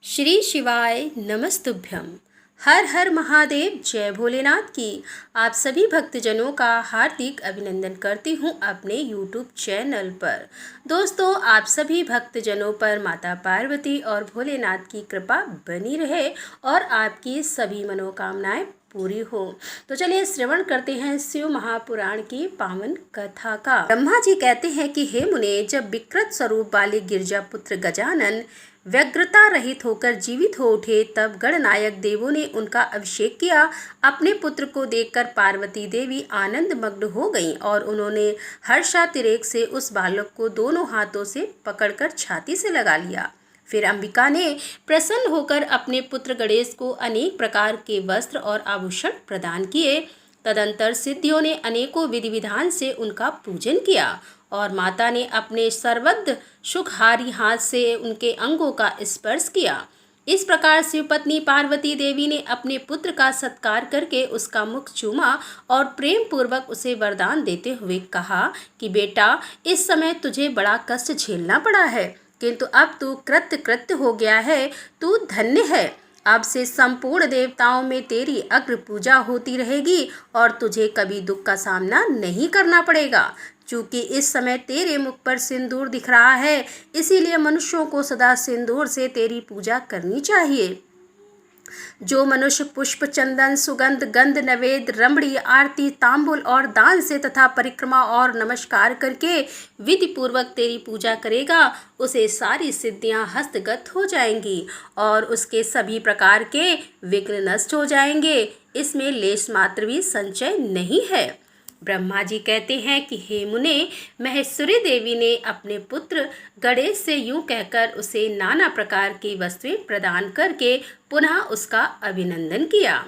श्री शिवाय नमस्तुभ्यम। हर हर महादेव, जय भोलेनाथ की आप सभी भक्तजनों का हार्दिक अभिनंदन करती हूँ अपने YouTube चैनल पर। दोस्तों, आप सभी भक्तजनों पर माता पार्वती और भोलेनाथ की कृपा बनी रहे और आपकी सभी मनोकामनाएं पूरी हो। तो चलिए श्रवण करते हैं शिव महापुराण की पावन कथा का। ब्रह्मा जी कहते हैं कि हे मुने, जब विकृत स्वरूप वाले गिरजा पुत्र गजानन व्यग्रता रहित होकर जीवित हो उठे, तब गणनायक देवों ने उनका अभिषेक किया। अपने पुत्र को देखकर पार्वती देवी आनंद मग्न हो गईं और उन्होंने हर्षातिरेक से उस बालक को दोनों हाथों से पकड़कर छाती से लगा लिया। फिर अंबिका ने प्रसन्न होकर अपने पुत्र गणेश को अनेक प्रकार के वस्त्र और आभूषण प्रदान किए। तदंतर सिद्धियों ने अनेकों विधि विधान से उनका पूजन किया और माता ने अपने सर्वद सुखहारी हाथ से उनके अंगों का स्पर्श किया। इस प्रकार शिवपत्नी पार्वती देवी ने अपने पुत्र का सत्कार करके उसका मुख चूमा और प्रेम पूर्वक उसे वरदान देते हुए कहा कि बेटा, इस समय तुझे बड़ा कष्ट झेलना पड़ा है, किंतु अब तू कृत्य हो गया है, तू धन्य है। अब से संपूर्ण देवताओं में तेरी अग्र पूजा होती रहेगी और तुझे कभी दुख का सामना नहीं करना पड़ेगा। चूंकि इस समय तेरे मुख पर सिंदूर दिख रहा है, इसीलिए मनुष्यों को सदा सिंदूर से तेरी पूजा करनी चाहिए। जो मनुष्य पुष्प, चंदन, सुगंध, गंध, नवेद, रमणी, आरती, तांबुल और दान से तथा परिक्रमा और नमस्कार करके विधि पूर्वक तेरी पूजा करेगा, उसे सारी सिद्धियां हस्तगत हो जाएंगी और उसके सभी प्रकार के विघ्न नष्ट हो जाएंगे। इसमें लेश मात्र भी संचय नहीं है। ब्रह्मा जी कहते हैं कि हे मुने, महेश्वरी देवी ने अपने पुत्र गणेश से यूं कहकर उसे नाना प्रकार की वस्तुएं प्रदान करके पुनः उसका अभिनंदन किया।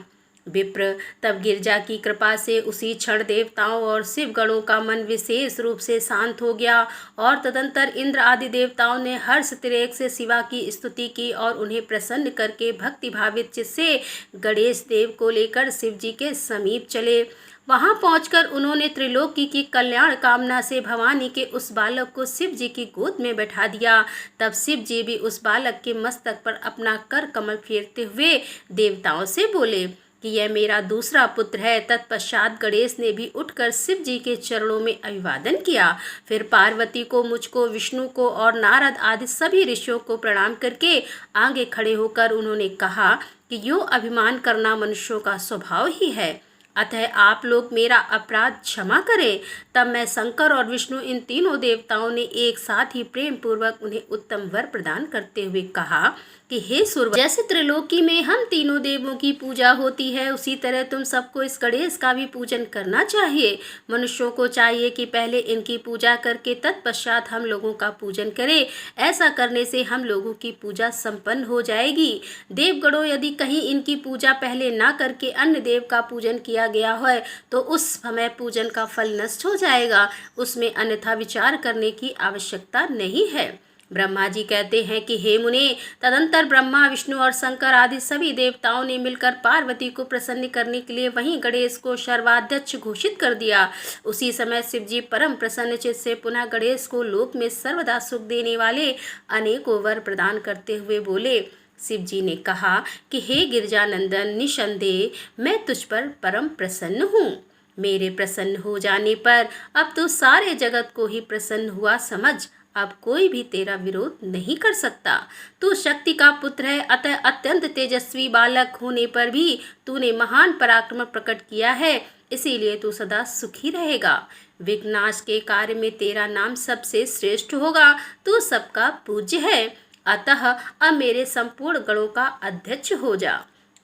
विप्र, तब गिरजा की कृपा से उसी क्षण देवताओं और शिव गणों का मन विशेष रूप से शांत हो गया और तदंतर इंद्र आदि देवताओं ने हर्ष तिरेक से शिवा की स्तुति की और उन्हें प्रसन्न करके भक्ति भावित चित्त से गणेश देव को लेकर शिव जी के समीप चले। वहां पहुंचकर उन्होंने त्रिलोकी की कल्याण कामना से भवानी के उस बालक को शिव जी की गोद में बैठा दिया। तब शिव जी भी उस बालक के मस्तक पर अपना कर कमल फेरते हुए देवताओं से बोले कि यह मेरा दूसरा पुत्र है। तत्पश्चात गणेश ने भी उठकर शिव जी के चरणों में अभिवादन किया। फिर पार्वती को, मुझको, विष्णु को और नारद आदि सभी ऋषियों को प्रणाम करके आगे खड़े होकर उन्होंने कहा कि यो अभिमान करना मनुष्यों का स्वभाव ही है, अतः आप लोग मेरा अपराध क्षमा करें। तब मैं शंकर और विष्णु, इन तीनों देवताओं ने एक साथ ही प्रेम पूर्वक उन्हें उत्तम वर प्रदान करते हुए कहा कि हे सुरवर, जैसे त्रिलोकी में हम तीनों देवों की पूजा होती है, उसी तरह तुम सबको इस गणेश का भी पूजन करना चाहिए। मनुष्यों को चाहिए कि पहले इनकी पूजा करके तत्पश्चात हम लोगों का पूजन करें। ऐसा करने से हम लोगों की पूजा संपन्न हो जाएगी। देवगणों, यदि कहीं इनकी पूजा पहले ना करके अन्य देव का पूजन किया गया है तो उस समय पूजन का फल नष्ट हो जाएगा, उसमें अन्यथा विचार करने की आवश्यकता नहीं है। ब्रह्मा जी कहते हैं कि हे मुने, तदंतर ब्रह्मा, विष्णु और शंकर आदि सभी देवताओं ने मिलकर पार्वती को प्रसन्न करने के लिए वहीं गणेश को सर्वाध्यक्ष घोषित कर दिया। उसी समय शिव जी परम प्रसन्न चित्त से पुनः गणेश को लोक में सर्वदा सुख देने वाले अनेकों वर प्रदान करते हुए बोले। शिव जी ने कहा कि हे गिरजानंदन, निसंदेह मैं तुझ पर परम प्रसन्न हूँ। मेरे प्रसन्न हो जाने पर अब तू सारे जगत को ही प्रसन्न हुआ समझ। अब कोई भी तेरा विरोध नहीं कर सकता। तू शक्ति का पुत्र है, अतः अत्यंत तेजस्वी बालक होने पर भी तूने महान पराक्रम प्रकट किया है, इसीलिए तू सदा सुखी रहेगा। विघ्नाश के कार्य में तेरा नाम सबसे श्रेष्ठ होगा। तू सबका पूज्य है, अतः अब मेरे संपूर्ण गणों का अध्यक्ष हो जा।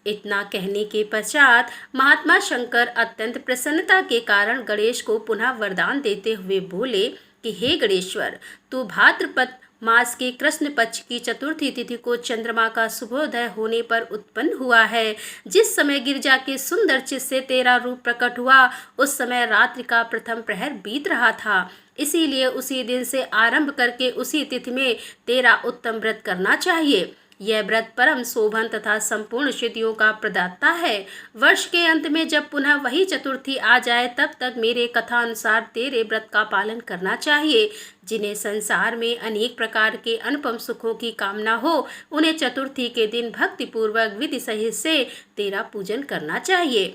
इतना कहने के पश्चात महात्मा शंकर अत्यंत प्रसन्नता के कारण गणेश को पुनः वरदान देते हुए बोले कि हे गणेश्वर, तू भाद्रपद मास के कृष्ण पक्ष की चतुर्थी तिथि को चंद्रमा का शुभोदय होने पर उत्पन्न हुआ है। जिस समय गिरजा के सुंदर चित्त से तेरा रूप प्रकट हुआ, उस समय रात्रि का प्रथम प्रहर बीत रहा था। इसीलिए उसी दिन से आरंभ करके उसी तिथि में तेरा उत्तम व्रत करना चाहिए। यह व्रत परम शोभन तथा संपूर्ण सिद्धियों का प्रदाता है। वर्ष के अंत में जब पुनः वही चतुर्थी आ जाए तब तक मेरे कथा अनुसार तेरे व्रत का पालन करना चाहिए। जिन्हें संसार में अनेक प्रकार के अनुपम सुखों की कामना हो, उन्हें चतुर्थी के दिन भक्तिपूर्वक विधि सहित से तेरा पूजन करना चाहिए।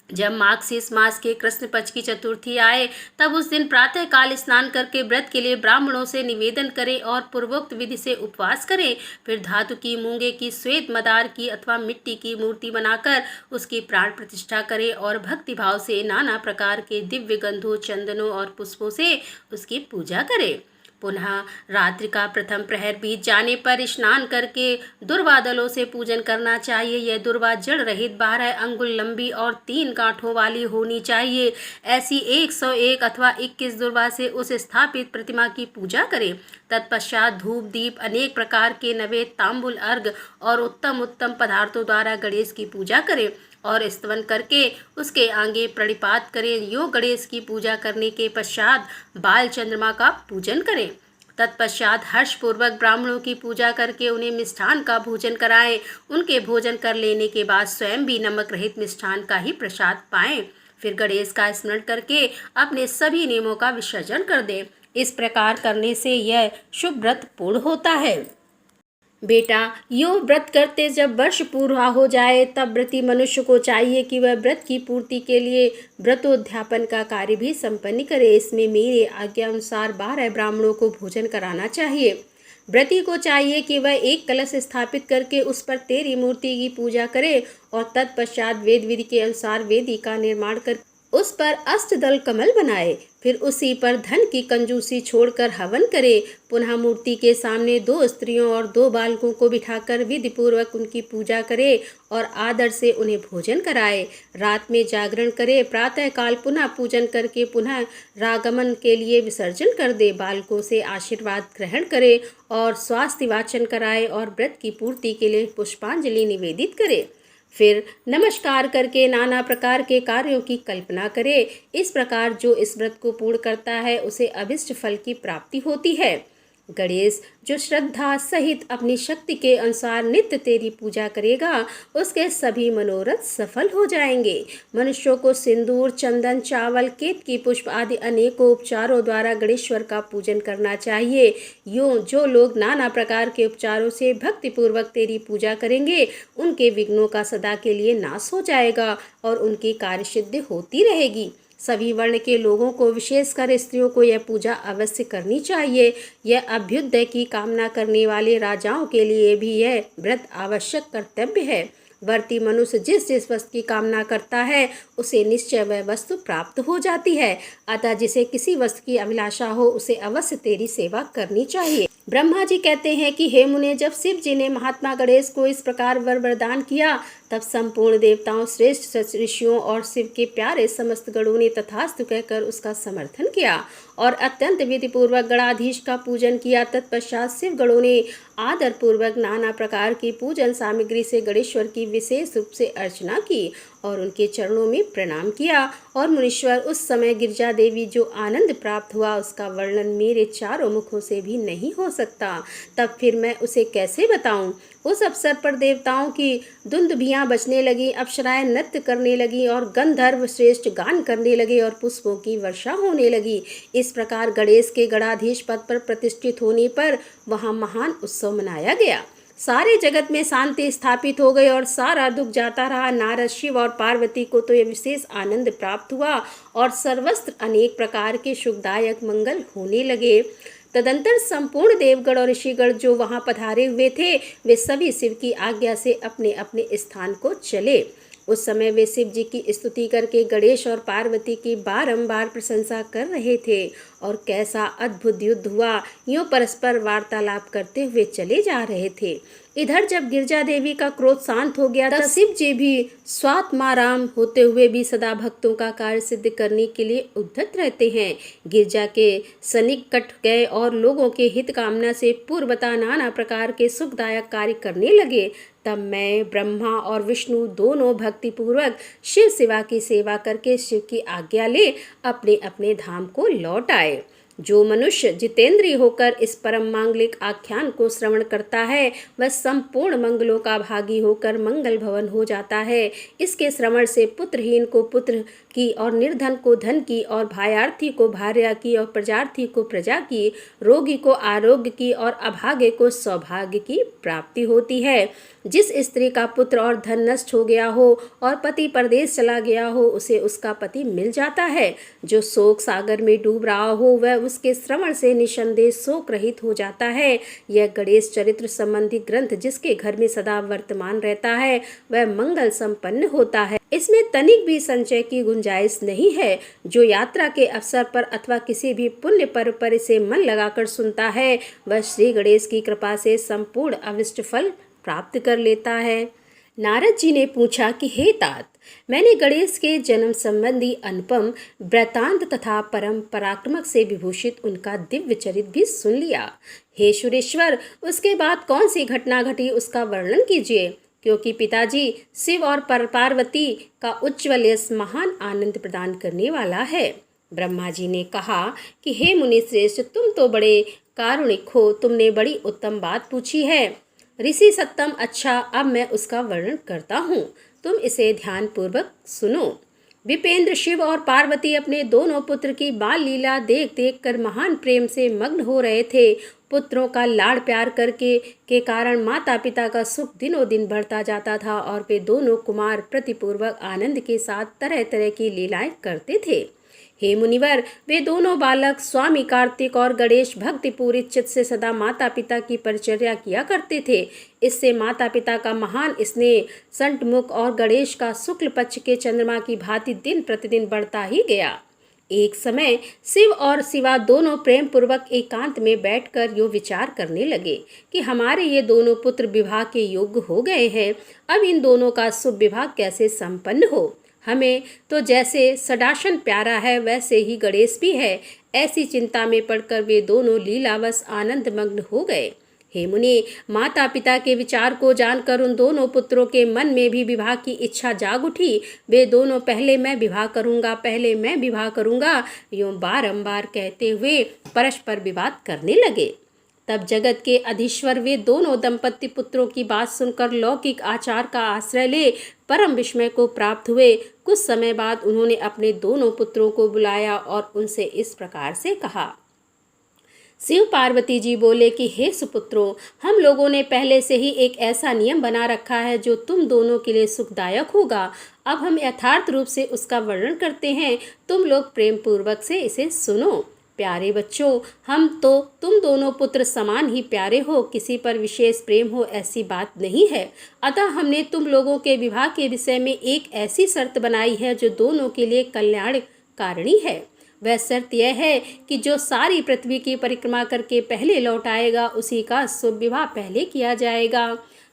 जब माघ मास के कृष्ण पक्ष की चतुर्थी आए तब उस दिन प्रातः काल स्नान करके व्रत के लिए ब्राह्मणों से निवेदन करें और पूर्वोक्त विधि से उपवास करें। फिर धातु की, मूंगे की, श्वेत मदार की अथवा मिट्टी की मूर्ति बनाकर उसकी प्राण प्रतिष्ठा करें और भक्ति भाव से नाना प्रकार के दिव्य गंधों, चंदनों और पुष्पों से उसकी पूजा करें। पुनः रात्रि का प्रथम प्रहर बीत जाने पर स्नान करके दुर्वा दलों से पूजन करना चाहिए। यह दुर्वा जड़ रहित 12 अंगुल लंबी और 3 गांठों वाली होनी चाहिए। ऐसी 101 अथवा 21 दुर्वा से उस स्थापित प्रतिमा की पूजा करें। तत्पश्चात धूप दीप, अनेक प्रकार के नवेद, तांबुल, अर्घ और उत्तम उत्तम पदार्थों द्वारा गणेश की पूजा करें और स्तवन करके उसके आगे प्रणिपात करें। यो गणेश की पूजा करने के पश्चात बाल चंद्रमा का पूजन करें। तत्पश्चात हर्षपूर्वक ब्राह्मणों की पूजा करके उन्हें मिष्ठान का भोजन कराएं। उनके भोजन कर लेने के बाद स्वयं भी नमक रहित मिष्ठान का ही प्रसाद पाएं। फिर गणेश का स्मरण करके अपने सभी नियमों का विसर्जन कर दें। इस प्रकार करने से यह शुभ व्रत पूर्ण होता है। बेटा, यो व्रत करते जब वर्ष पूरा हो जाए तब व्रती मनुष्य को चाहिए कि वह व्रत की पूर्ति के लिए व्रतोद्यापन का कार्य भी संपन्न करे। इसमें मेरे आज्ञा अनुसार 12 ब्राह्मणों को भोजन कराना चाहिए। व्रती को चाहिए कि वह एक कलश स्थापित करके उस पर तेरी मूर्ति की पूजा करे और तत्पश्चात वेद विधि के अनुसार वेदी का निर्माण कर उस पर अष्टदल कमल बनाए। फिर उसी पर धन की कंजूसी छोड़कर हवन करे। पुनः मूर्ति के सामने 2 स्त्रियों और 2 बालकों को बिठाकर विधि पूर्वक उनकी पूजा करे और आदर से उन्हें भोजन कराए। रात में जागरण करे। प्रातः काल पुनः पूजन करके पुनः रागमन के लिए विसर्जन कर दे। बालकों से आशीर्वाद ग्रहण करे और स्वास्थ्य वाचन कराए और व्रत की पूर्ति के लिए पुष्पांजलि निवेदित करे। फिर नमस्कार करके नाना प्रकार के कार्यों की कल्पना करे। इस प्रकार जो इस व्रत को पूर्ण करता है उसे अभिष्ट फल की प्राप्ति होती है। गणेश जो श्रद्धा सहित अपनी शक्ति के अनुसार नित्य तेरी पूजा करेगा उसके सभी मनोरथ सफल हो जाएंगे। मनुष्यों को सिंदूर, चंदन, चावल, केतकी पुष्प आदि अनेकों उपचारों द्वारा गणेश्वर का पूजन करना चाहिए। यूँ जो लोग नाना प्रकार के उपचारों से भक्तिपूर्वक तेरी पूजा करेंगे उनके विघ्नों का सदा के लिए नाश हो जाएगा और उनकी कार्य सिद्धि होती रहेगी। सभी वर्ण के लोगों को, विशेषकर स्त्रियों को यह पूजा अवश्य करनी चाहिए। यह अभ्युदय की कामना करने वाले राजाओं के लिए भी यह व्रत आवश्यक कर्तव्य है। व्रती मनुष्य जिस जिस वस्तु की कामना करता है उसे निश्चय वह वस्तु प्राप्त हो जाती है। अतः जिसे किसी वस्तु की अभिलाषा हो उसे अवश्य तेरी सेवा करनी चाहिए। ब्रह्मा जी कहते हैं कि हे मुने, जब शिव जी ने महात्मा गणेश को इस प्रकार वरदान किया तब संपूर्ण देवताओं, श्रेष्ठ ऋषियों और शिव के प्यारे समस्त गणों ने तथास्तु कहकर उसका समर्थन किया और अत्यंत विधिपूर्वक गणाधीश का पूजन किया। तत्पश्चात शिव गणों ने आदर पूर्वक नाना प्रकार की पूजन सामग्री से गणेश्वर की विशेष रूप से अर्चना की और उनके चरणों में प्रणाम किया। और मुनीश्वर, उस समय गिरजा देवी जो आनंद प्राप्त हुआ उसका वर्णन मेरे चारों मुखों से भी नहीं हो सकता। तब फिर मैं उसे कैसे बताऊं। उस अवसर पर देवताओं की दुंदुभियां बजने लगी, अप्सराएं नृत्य करने लगी और गंधर्व श्रेष्ठ गान करने लगे और पुष्पों की वर्षा होने लगी। इस प्रकार गणेश के गणाधीश पद पर प्रतिष्ठित होने पर वहां महान उत्सव मनाया गया। सारे जगत में शांति स्थापित हो गई और सारा दुख जाता रहा। नारद, शिव और पार्वती को तो यह विशेष आनंद प्राप्त हुआ और सर्वत्र अनेक प्रकार के सुखदायक मंगल होने लगे। तदंतर संपूर्ण देवगण और ऋषिगण जो वहां पधारे हुए थे वे सभी शिव की आज्ञा से अपने अपने स्थान को चले। उस समय वे शिव जी की स्तुति करके गणेश और पार्वती की बारंबार प्रशंसा कर रहे थे और कैसा अद्भुत युद्ध हुआ, यूँ परस्पर वार्तालाप करते हुए चले जा रहे थे। इधर जब गिरजा देवी का क्रोध शांत हो गया तब शिव जी भी स्वात्माराम होते हुए भी सदा भक्तों का कार्य सिद्ध करने के लिए उद्यत रहते हैं। गिरजा के सन्निकट गए और लोगों के हित कामना से पूर्वता नाना प्रकार के सुखदायक कार्य करने लगे। तब मैं, ब्रह्मा और विष्णु दोनों भक्तिपूर्वक शिव शिवा की सेवा करके शिव की आज्ञा ले अपने अपने धाम को लौट आए। जो मनुष्य जितेंद्रिय होकर इस परम मांगलिक आख्यान को श्रवण करता है वह संपूर्ण मंगलों का भागी होकर मंगल भवन हो जाता है। इसके श्रवण से पुत्रहीन को पुत्र की और निर्धन को धन की और भार्यार्थी को भार्या की और प्रजार्थी को प्रजा की, रोगी को आरोग्य की और अभागे को सौभाग्य की प्राप्ति होती है। जिस स्त्री का पुत्र और धन नष्ट हो गया हो और पति परदेश चला गया हो उसे उसका पति मिल जाता है। जो शोक सागर में डूब रहा हो वह उसके श्रवण से निसंदेह शोक रहित हो जाता है। यह गणेश चरित्र संबंधी ग्रंथ जिसके घर में सदा वर्तमान रहता है वह मंगल संपन्न होता है। इसमें तनिक भी संचय की गुंजाइश नहीं है। जो यात्रा के अवसर पर अथवा किसी भी पुण्य पर्व पर इसे मन लगाकर सुनता है वह श्री गणेश की कृपा से संपूर्ण अविष्ट फल प्राप्त कर लेता है। नारद जी ने पूछा कि हे तात, मैंने गणेश के जन्म संबंधी अनुपम वृतांत तथा परम पराक्रमक से विभूषित उनका दिव्य चरित भी सुन लिया। हे सुरेश्वर, उसके बाद कौन सी घटना घटी उसका वर्णन कीजिए, क्योंकि पिताजी शिव और पार्वती का उज्ज्वल यश महान आनंद प्रदान करने वाला है। ब्रह्मा जी ने कहा कि हे मुनि श्रेष्ठ, तुम तो बड़े कारुणिक हो, तुमने बड़ी उत्तम बात पूछी है। ऋषि सत्तम, अच्छा अब मैं उसका वर्णन करता हूँ, तुम इसे ध्यान पूर्वक सुनो। विपेंद्र शिव और पार्वती अपने दोनों पुत्र की बाल लीला देख देख कर महान प्रेम से मग्न हो रहे थे। पुत्रों का लाड़ प्यार करके के कारण माता पिता का सुख दिनों दिन बढ़ता जाता था और वे दोनों कुमार प्रतिपूर्वक आनंद के साथ तरह तरह की लीलाएं करते थे। हे मुनिवर, वे दोनों बालक स्वामी कार्तिक और गणेश भक्ति पूरी चित्त से सदा माता पिता की परिचर्या किया करते थे। इससे माता पिता का महान स्नेह संतमुख और गणेश का शुक्ल पक्ष के चंद्रमा की भांति दिन प्रतिदिन बढ़ता ही गया। एक समय शिव और शिवा दोनों प्रेम पूर्वक एकांत में बैठकर यूं विचार करने लगे कि हमारे ये दोनों पुत्र विवाह के योग्य हो गए हैं, अब इन दोनों का शुभ विवाह कैसे संपन्न हो। हमें तो जैसे सडासन प्यारा है वैसे ही गणेश भी है। ऐसी चिंता में पड़कर वे दोनों लीलावश आनंद मग्न हो गए। हे मुनि, माता पिता के विचार को जानकर उन दोनों पुत्रों के मन में भी विवाह की इच्छा जाग उठी। वे दोनों पहले मैं विवाह करूंगा, पहले मैं विवाह करूंगा यूं बारंबार कहते हुए परस्पर विवाद करने लगे। तब जगत के अधीश्वर वे दोनों दंपत्ति पुत्रों की बात सुनकर लौकिक आचार का आश्रय ले परम विस्मय को प्राप्त हुए। कुछ समय बाद उन्होंने अपने दोनों पुत्रों को बुलाया और उनसे इस प्रकार से कहा। शिव पार्वती जी बोले कि हे सुपुत्रों, हम लोगों ने पहले से ही एक ऐसा नियम बना रखा है जो तुम दोनों के लिए सुखदायक होगा। अब हम यथार्थ रूप से उसका वर्णन करते हैं, तुम लोग प्रेम पूर्वक से इसे सुनो। प्यारे बच्चों, हम तो तुम दोनों पुत्र समान ही प्यारे हो, किसी पर विशेष प्रेम हो ऐसी बात नहीं है। अतः हमने तुम लोगों के विवाह के विषय में एक ऐसी शर्त बनाई है जो दोनों के लिए कल्याणकारिणी है। वह शर्त यह है कि जो सारी पृथ्वी की परिक्रमा करके पहले लौट आएगा उसी का शुभ विवाह पहले किया जाएगा।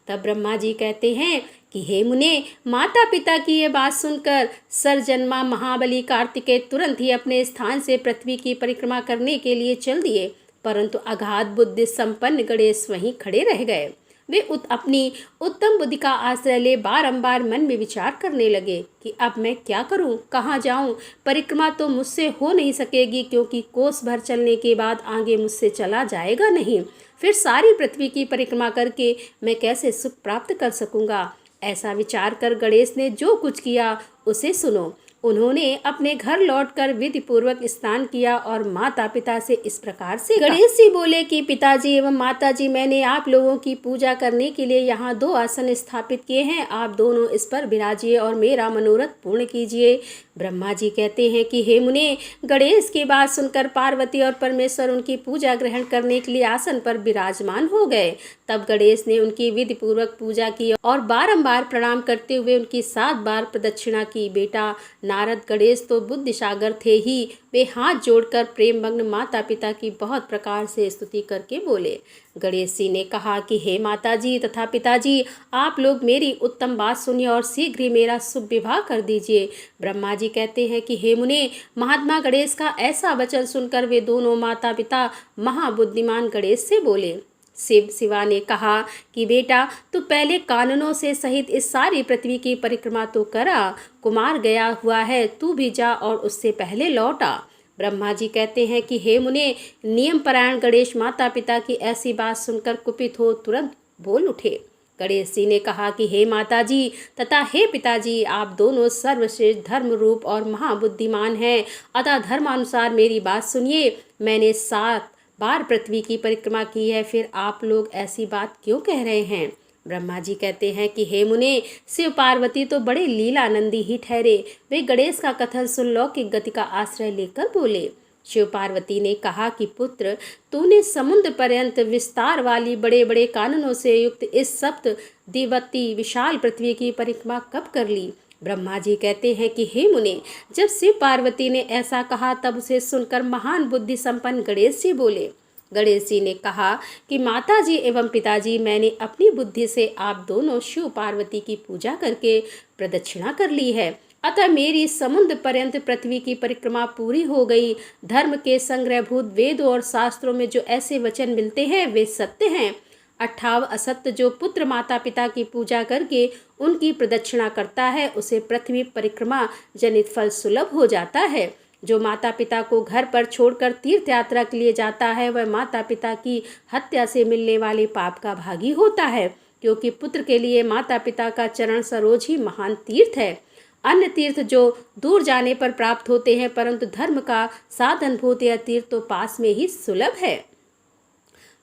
तब ब्रह्मा जी कहते हैं कि हे मुने, माता पिता की ये बात सुनकर सरजन्मा महाबली कार्तिकेय तुरंत ही अपने स्थान से पृथ्वी की परिक्रमा करने के लिए चल दिए, परंतु अगाध बुद्धि संपन्न गणेश वहीं खड़े रह गए। वे अपनी उत्तम बुद्धि का आश्रय ले बारंबार मन में विचार करने लगे कि अब मैं क्या करूं, कहाँ जाऊं। परिक्रमा तो मुझसे हो नहीं सकेगी, क्योंकि कोस भर चलने के बाद आगे मुझसे चला जाएगा नहीं। फिर सारी पृथ्वी की परिक्रमा करके मैं कैसे सुख प्राप्त कर सकूंगा। ऐसा विचार कर गणेश ने जो कुछ किया उसे सुनो। उन्होंने अपने घर लौटकर विधि पूर्वक स्नान किया और माता पिता से इस प्रकार से गणेश जी बोले कि पिताजी एवं माताजी, मैंने आप लोगों की पूजा करने के लिए यहाँ 2 आसन स्थापित किए हैं। आप दोनों इस पर विराजिए और मेरा मनोरथ पूर्ण कीजिए। ब्रह्मा जी कहते हैं कि हे मुने, गणेश की बात सुनकर पार्वती और परमेश्वर उनकी पूजा ग्रहण करने के लिए आसन पर विराजमान हो गए। तब गणेश ने उनकी विधि पूर्वक पूजा की और बारंबार प्रणाम करते हुए उनकी 7 बार प्रदक्षिणा की। बेटा नारद, गणेश तो बुद्धि सागर थे ही। वे हाथ जोड़कर प्रेम मग्न माता पिता की बहुत प्रकार से स्तुति करके बोले। गणेश जी ने कहा कि हे माताजी तथा पिताजी, आप लोग मेरी उत्तम बात सुनिए और शीघ्र ही मेरा शुभ विवाह कर दीजिए। ब्रह्मा जी कहते हैं कि हे मुने, महात्मा गणेश का ऐसा वचन सुनकर वे दोनों माता पिता महाबुद्धिमान गणेश से बोले। शिवा ने कहा कि बेटा, तू पहले काननों से सहित इस सारी पृथ्वी की परिक्रमा तो करा। कुमार गया हुआ है, तू भी जा और उससे पहले लौट आ। ब्रह्मा जी कहते हैं कि हे मुने, नियम परायण गणेश माता पिता की ऐसी बात सुनकर कुपित हो तुरंत बोल उठे। गणेश जी ने कहा कि हे माता जी तथा हे पिताजी, आप दोनों सर्वश्रेष्ठ धर्म रूप और महाबुद्धिमान हैं, अतः धर्मानुसार मेरी बात सुनिए। मैंने 7 बार पृथ्वी की परिक्रमा की है, फिर आप लोग ऐसी बात क्यों कह रहे हैं? ब्रह्मा जी कहते हैं कि हे मुने, शिव पार्वती तो बड़े लीलानंदी ही ठहरे। वे गणेश का कथन सुन लौकिक गति का आश्रय लेकर बोले। शिव पार्वती ने कहा कि पुत्र, तूने समुद्र पर्यंत विस्तार वाली बड़े बड़े काननों से युक्त इस सप्त दिवती विशाल पृथ्वी की परिक्रमा कब कर ली? ब्रह्मा जी कहते हैं कि हे मुने, जब शिव पार्वती ने ऐसा कहा तब उसे सुनकर महान बुद्धि संपन्न गणेश जी बोले। गणेश जी ने कहा कि माता जी एवं पिताजी, मैंने अपनी बुद्धि से आप दोनों शिव पार्वती की पूजा करके प्रदक्षिणा कर ली है, अतः मेरी समुद्र पर्यंत पृथ्वी की परिक्रमा पूरी हो गई। धर्म के संग्रहभूत वेदों और शास्त्रों में जो ऐसे वचन मिलते हैं वे सत्य हैं। 58 असत्य जो पुत्र माता पिता की पूजा करके उनकी प्रदक्षिणा करता है, उसे पृथ्वी परिक्रमा जनित फल सुलभ हो जाता है। जो माता पिता को घर पर छोड़कर तीर्थ यात्रा के लिए जाता है, वह माता पिता की हत्या से मिलने वाले पाप का भागी होता है, क्योंकि पुत्र के लिए माता पिता का चरण सरोज ही महान तीर्थ है। अन्य तीर्थ जो दूर जाने पर प्राप्त होते हैं, परंतु धर्म का साधनभूत यह तीर्थ तो पास में ही सुलभ है।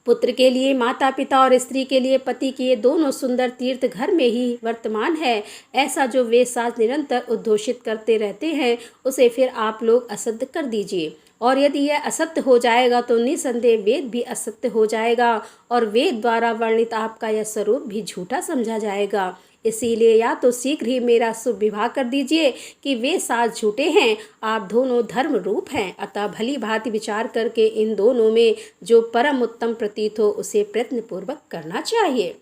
पुत्र के लिए माता पिता और स्त्री के लिए पति के ये दोनों सुंदर तीर्थ घर में ही वर्तमान है। ऐसा जो वेद शास्त्र निरंतर उद्घोषित करते रहते हैं, उसे फिर आप लोग असत्य कर दीजिए। और यदि यह असत्य हो जाएगा तो निसंदेह वेद भी असत्य हो जाएगा और वेद द्वारा वर्णित आपका यह स्वरूप भी झूठा समझा जाएगा। इसीलिए या तो शीघ्र ही मेरा शुभ विवाह कर दीजिए कि वे साथ झूठे हैं, आप दोनों धर्म रूप हैं, अतः भली भांति विचार करके इन दोनों में जो परम उत्तम प्रतीत हो उसे प्रयत्न पूर्वक करना चाहिए।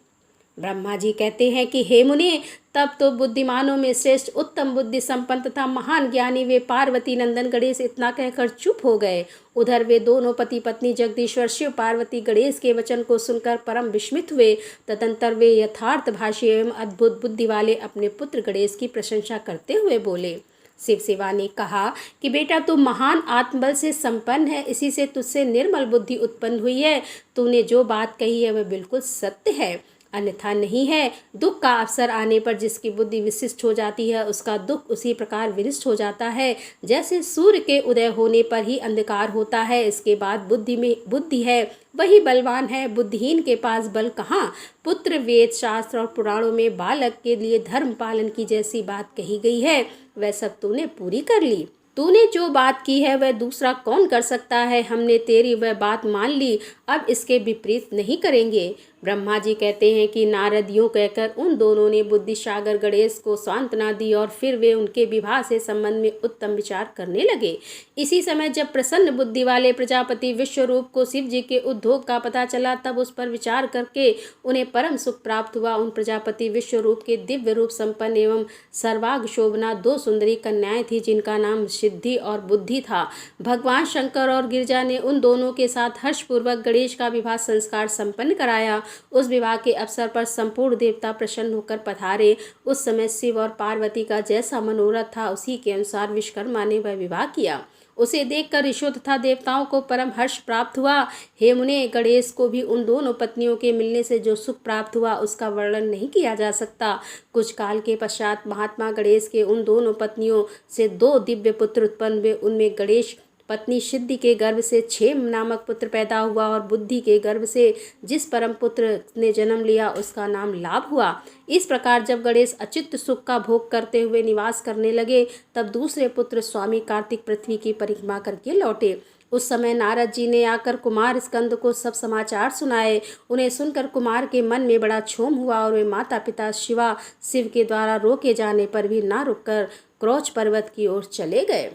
ब्रह्मा जी कहते हैं कि हे मुनि, तब तो बुद्धिमानों में श्रेष्ठ उत्तम बुद्धि संपन्न तथा महान ज्ञानी वे पार्वती नंदन गणेश इतना कहकर चुप हो गए। उधर वे दोनों पति पत्नी जगदीश्वर शिव पार्वती गणेश के वचन को सुनकर परम विस्मित हुए। तदंतर वे यथार्थ भाषी एवं अद्भुत बुद्धि वाले अपने पुत्र गणेश की प्रशंसा करते हुए बोले। शिव सेवा ने कहा कि बेटा, तू महान आत्मबल से संपन्न है, इसी से तुझसे निर्मल बुद्धि उत्पन्न हुई है। तूने जो बात कही है वह बिल्कुल सत्य है, अन्यथा नहीं है। दुख का अवसर आने पर जिसकी बुद्धि विशिष्ट हो जाती है, उसका दुख उसी प्रकार विनिष्ट हो जाता है, जैसे सूर्य के उदय होने पर ही अंधकार होता है। इसके बाद बुद्धि में बुद्धि है वही बलवान है, बुद्धिहीन के पास बल कहाँ। पुत्र, वेद शास्त्र और पुराणों में बालक के लिए धर्म पालन की जैसी बात कही गई है, वह सब तूने पूरी कर ली। तूने जो बात की है वह दूसरा कौन कर सकता है। हमने तेरी वह बात मान ली, अब इसके विपरीत नहीं करेंगे। ब्रह्मा जी कहते हैं कि नारद यूं कहकर उन दोनों ने बुद्धि सागर गणेश को सांत्वना दी और फिर वे उनके विवाह से संबंध में उत्तम विचार करने लगे। इसी समय जब प्रसन्न बुद्धि वाले प्रजापति विश्वरूप को शिव जी के उद्योग का पता चला, तब उस पर विचार करके उन्हें परम सुख प्राप्त हुआ। उन प्रजापति विश्वरूप के दिव्य रूप संपन्न एवं सर्वांग शोभना 2 सुंदरी कन्याएं थी, जिनका नाम सिद्धि और बुद्धि था। भगवान शंकर और गिरिजा ने उन दोनों के साथ हर्षपूर्वक गणेश का विवाह संस्कार संपन्न कराया। उस विवाह के अवसर पर संपूर्ण देवता प्रसन्न होकर पधारे। उस समय शिव और पार्वती का जैसा मनोरथ था, उसी के अनुसार विश्वकर्मा ने वह विवाह किया। उसे देखकर ऋषियों तथा देवताओं को परम हर्ष प्राप्त हुआ। हे मुने, गणेश को भी उन दोनों पत्नियों के मिलने से जो सुख प्राप्त हुआ उसका वर्णन नहीं किया जा सकता। कुछ काल के पश्चात महात्मा गणेश के उन दोनों पत्नियों से 2 दिव्य पुत्र उत्पन्न हुए। उनमें गणेश पत्नी सिद्धि के गर्भ से 6 नामक पुत्र पैदा हुआ और बुद्धि के गर्भ से जिस परम पुत्र ने जन्म लिया उसका नाम लाभ हुआ। इस प्रकार जब गणेश अचित्त सुख का भोग करते हुए निवास करने लगे, तब दूसरे पुत्र स्वामी कार्तिक पृथ्वी की परिक्रमा करके लौटे। उस समय नारद जी ने आकर कुमार स्कंद को सब समाचार सुनाए। उन्हें सुनकर कुमार के मन में बड़ा क्षोभ हुआ और वे माता पिता शिव के द्वारा रोके जाने पर भी ना रुककर क्रोच पर्वत की ओर चले गए।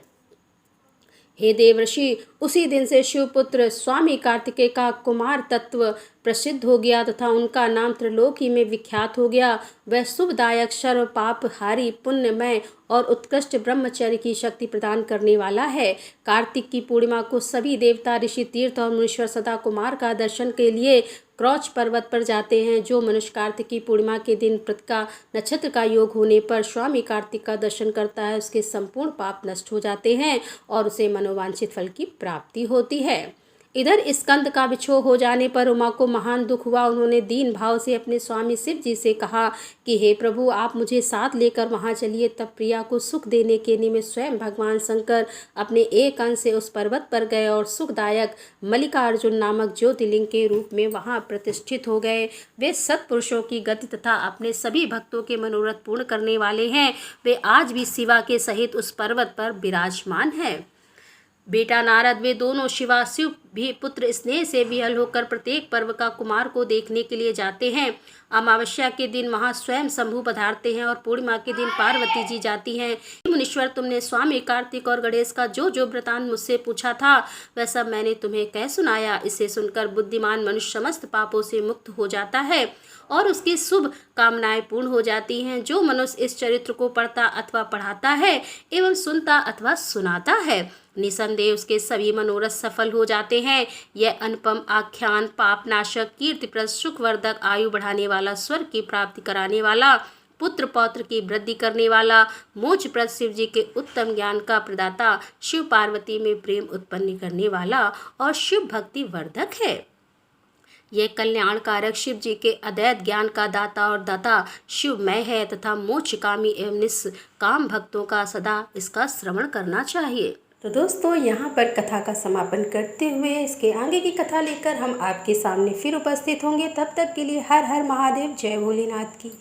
हे देवर्षि, उसी दिन से शिवपुत्र स्वामी कार्तिकेय का कुमार तत्व प्रसिद्ध हो गया तथा उनका नाम त्रिलोकी में विख्यात हो गया। वह शुभदायक, सर्व पापहारी, पुण्यमय और उत्कृष्ट ब्रह्मचर्य की शक्ति प्रदान करने वाला है। कार्तिक की पूर्णिमा को सभी देवता, ऋषि, तीर्थ और मुनीश्वर सदा कुमार का दर्शन के लिए क्रौच पर्वत पर जाते हैं। जो मनुष्य कार्तिक की पूर्णिमा के दिन कृतिका नक्षत्र का योग होने पर स्वामी कार्तिक का दर्शन करता है, उसके संपूर्ण पाप नष्ट हो जाते हैं और उसे मनोवांछित फल की प्राप्ति होती है। इधर स्कंद का विछोह हो जाने पर उमा को महान दुख हुआ। उन्होंने दीन भाव से अपने स्वामी शिव जी से कहा कि हे प्रभु, आप मुझे साथ लेकर वहां चलिए। तब प्रिया को सुख देने के निमित्त स्वयं भगवान शंकर अपने एक अंश से उस पर्वत पर गए और सुखदायक मल्लिकार्जुन नामक ज्योतिर्लिंग के रूप में वहां प्रतिष्ठित हो गए। वे सत्पुरुषों की गति तथा अपने सभी भक्तों के मनोरथ पूर्ण करने वाले हैं। वे आज भी शिवा के सहित उस पर्वत पर विराजमान है। बेटा नारद, वे दोनों शिवा शिव भी पुत्र स्नेह से विहल होकर प्रत्येक पर्व का कुमार को देखने के लिए जाते हैं। अमावस्या के दिन वहां स्वयं शंभु पधारते हैं और पूर्णिमा के दिन पार्वती जी जाती हैं। मुनीश्वर, तुमने स्वामी कार्तिक और गणेश का जो जो वृतांत मुझसे पूछा था वह सब मैंने तुम्हें कह सुनाया। इसे सुनकर बुद्धिमान मनुष्य समस्त पापों से मुक्त हो जाता है और उसकी शुभ कामनाएं पूर्ण हो जाती हैं। जो मनुष्य इस चरित्र को पढ़ता अथवा पढ़ाता है एवं सुनता अथवा सुनाता है, निसंदेह उसके सभी मनोरथ सफल हो जाते हैं। यह अनुपम आख्यान पापनाशक, कीर्तिप्रद, सुखवर्धक, आयु बढ़ाने वाला, स्वर्ग की प्राप्ति कराने वाला, पुत्र पौत्र की वृद्धि करने वाला, मोक्षप्रद, शिव जी के उत्तम ज्ञान का प्रदाता, शिव पार्वती में प्रेम उत्पन्न करने वाला और शिव भक्ति वर्धक है। यह कल्याणकारक, शिव जी के अद्वैत ज्ञान का दाता और दाता शिवमय है तथा मोक्षकामी एवं निष्काम भक्तों का सदा इसका श्रवण करना चाहिए। तो दोस्तों, यहाँ पर कथा का समापन करते हुए इसके आगे की कथा लेकर हम आपके सामने फिर उपस्थित होंगे। तब तक के लिए हर हर महादेव, जय भोलेनाथ की।